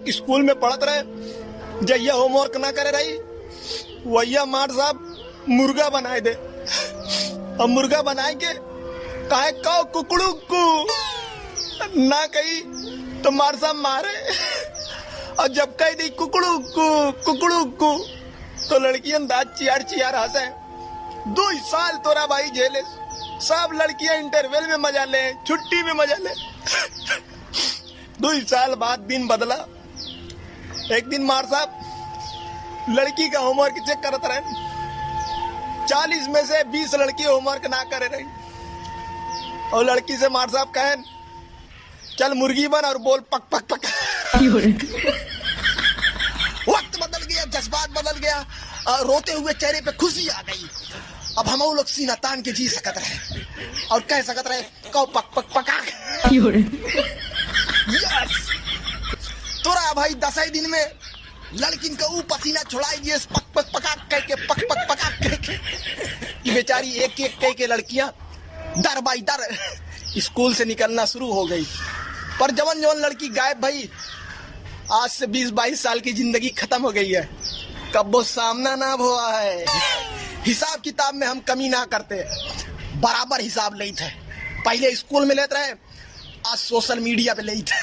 School में पढ़त रहे, जैया होमवर्क ना करे रही वैया मार साहब मुर्गा बनाए दे, और मुर्गा बनाए के काहे काओ कुकड़ू को ना कही तो मार साहब मारे, और जब कही दी कुकड़ू को तो लड़कियां दांत चियार चियार हंसे। 2 साल तोरा भाई जेले, सब लड़कियां इंटरवल में मजा ले, छुट्टी में मजा ले। 2 साल बाद दिन बदला। एक दिन मार साहब लड़की का होमवर्क चेक करते रहे, 40 में से 20 लड़की होमवर्क ना करे रही, और लड़की से मार साहब कहे चल मुर्गी बन और बोल पक पक पक। वक्त बदल गया, जज्बात बदल गया, रोते हुए चेहरे पे खुशी आ गई। अब हम लोग सीना तान के जी सकत रहे और कह सकत रहे कौ पक पक पका। यस, तोरा भाई 10 दिन में लड़किन का ऊ पसीना छुड़ाई दिए, पक पक पका कह के, पक पक पका कह के। ये बेचारी एक एक कह के लड़कियां दर बाई दर स्कूल से निकलना शुरू हो गई। पर जवन जवन लड़की गायब भाई, आज से 20-22 साल की जिंदगी खत्म हो गई है, कब वो सामना ना हुआ है। हिसाब किताब में हम कमी ना करते, बराबर हिसाब लेते थे। पहले स्कूल में लेते रहे, आज सोशल मीडिया पे लेते।